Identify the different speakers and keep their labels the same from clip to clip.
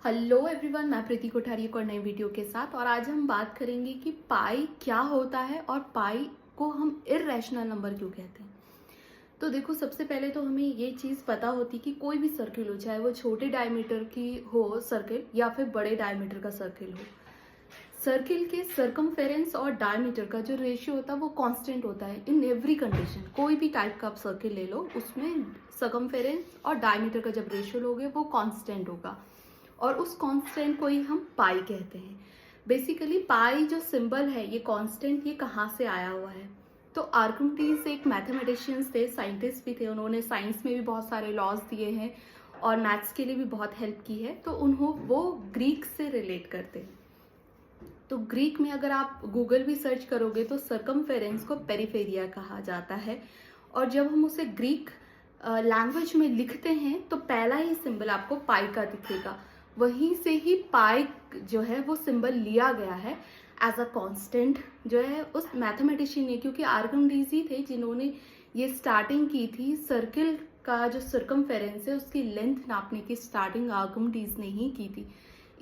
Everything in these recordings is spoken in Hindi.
Speaker 1: हेलो एवरीवन, मैं प्रीति कोठारी एक और नई वीडियो के साथ। और आज हम बात करेंगे कि पाई क्या होता है और पाई को हम इर्रेशनल नंबर क्यों कहते हैं। तो देखो, सबसे पहले तो हमें ये चीज़ पता होती कि कोई भी सर्किल हो, चाहे वो छोटे डायमीटर की हो सर्किल या फिर बड़े डायमीटर का सर्किल हो, सर्किल के सर्कमफेरेंस और डायमीटर का जो रेशियो होता है वो कांस्टेंट होता है इन एवरी कंडीशन। कोई भी टाइप का आप सर्किल ले लो, उसमें सर्कमफेरेंस और डायमीटर का जब रेशियो लोगे वो कांस्टेंट होगा और उस कांस्टेंट को ही हम पाई कहते हैं। बेसिकली पाई जो सिंबल है, ये कांस्टेंट, ये कहाँ से आया हुआ है? तो आर्किमिडीज एक मैथमेटिशियंस थे, साइंटिस्ट भी थे। उन्होंने साइंस में भी बहुत सारे लॉज दिए हैं और मैथ्स के लिए भी बहुत हेल्प की है। तो वो ग्रीक से रिलेट करते हैं। तो ग्रीक में अगर आप गूगल भी सर्च करोगे तो सर्कमफेरेंस को पेरिफेरिया कहा जाता है। और जब हम उसे ग्रीक लैंग्वेज में लिखते हैं तो पहला ही सिंबल आपको पाई का दिखेगा। वहीं से ही पाई जो है वो सिंबल लिया गया है एज अ कांस्टेंट जो है उस मैथमेटिशियन ने, क्योंकि आर्किमिडीज ही थे जिन्होंने ये स्टार्टिंग की थी। सर्किल का जो सर्कमफेरेंस है उसकी लेंथ नापने की स्टार्टिंग आर्किमिडीज ने ही की थी।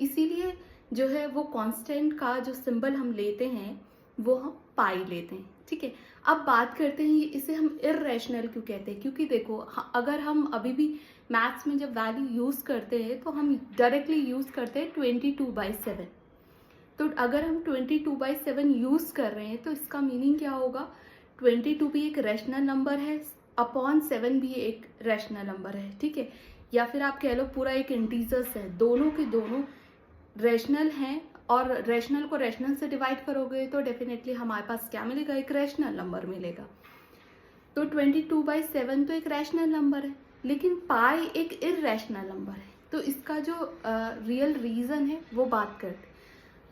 Speaker 1: इसीलिए जो है वो कांस्टेंट का जो सिंबल हम लेते हैं वो हम पाई लेते हैं। ठीक है, अब बात करते हैं इसे हम इर्रेशनल क्यों कहते हैं। क्योंकि देखो, अगर हम अभी भी मैथ्स में जब वैल्यू यूज करते हैं तो हम डायरेक्टली यूज करते हैं 22/7। तो अगर हम 22/7 यूज कर रहे हैं तो इसका मीनिंग क्या होगा? 22 भी एक रैशनल नंबर है, अपॉन 7 भी एक रैशनल नंबर है। ठीक है, या फिर आप कह लो पूरा एक इंटीजर्स है, दोनों के दोनों रैशनल हैं। और रैशनल को रैशनल से डिवाइड करोगे तो डेफिनेटली हमारे पास क्या मिलेगा? एक रैशनल नंबर मिलेगा। तो 22/7 तो एक रैशनल नंबर है, लेकिन पाई एक इर्रेशनल नंबर है। तो इसका जो रियल रीजन है वो बात करते हैं।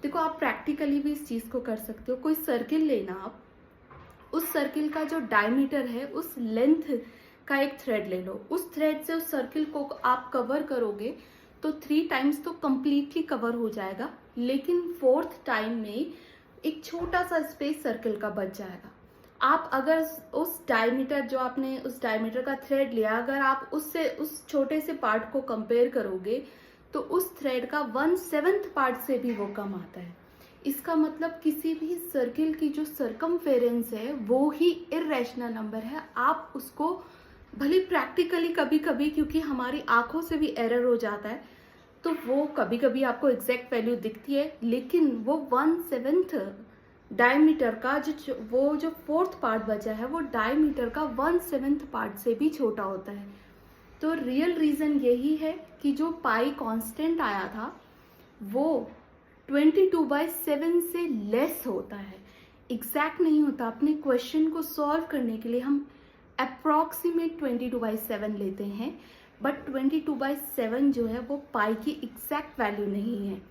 Speaker 1: देखो, आप प्रैक्टिकली भी इस चीज को कर सकते हो। कोई सर्किल लेना, आप उस सर्किल का जो डायमीटर है उस लेंथ का एक थ्रेड ले लो। उस थ्रेड से उस सर्किल को आप कवर करोगे तो 3 टाइम्स तो कंप्लीटली कवर हो जाएगा, लेकिन 4th टाइम में एक छोटा सा स्पेस सर्किल का बच जाएगा। आप अगर उस डायमीटर, जो आपने उस डायमीटर का थ्रेड लिया, अगर आप उससे उस छोटे से पार्ट को कंपेयर करोगे तो उस थ्रेड का 1/7 पार्ट से भी वो कम आता है। इसका मतलब किसी भी सर्किल की जो सर्कमफेरेंस है वो ही इर्रेशनल नंबर है। आप उसको भले प्रैक्टिकली कभी कभी, क्योंकि हमारी आंखों से भी एरर हो जाता है, तो वो कभी कभी आपको एग्जैक्ट वैल्यू दिखती है, लेकिन वो 1/7 डायमीटर का जो 4th पार्ट बचा है वो डायमीटर का 1/7 पार्ट से भी छोटा होता है। तो रियल रीजन यही है कि जो पाई कांस्टेंट आया था वो 22/7 से लेस होता है, एग्जैक्ट नहीं होता। अपने क्वेश्चन को सॉल्व करने के लिए हम अप्रॉक्सीमेट 22/7 लेते हैं, बट 22/7 जो है वो पाई की एग्जैक्ट वैल्यू नहीं है।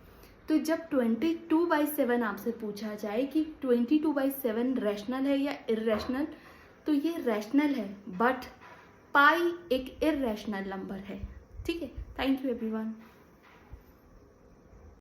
Speaker 1: तो जब 22/7 आपसे पूछा जाए कि 22/7 रैशनल है या इर्रेशनल, तो ये रैशनल है, बट पाई एक इर्रेशनल नंबर है। ठीक है, थैंक यू एवरीवन।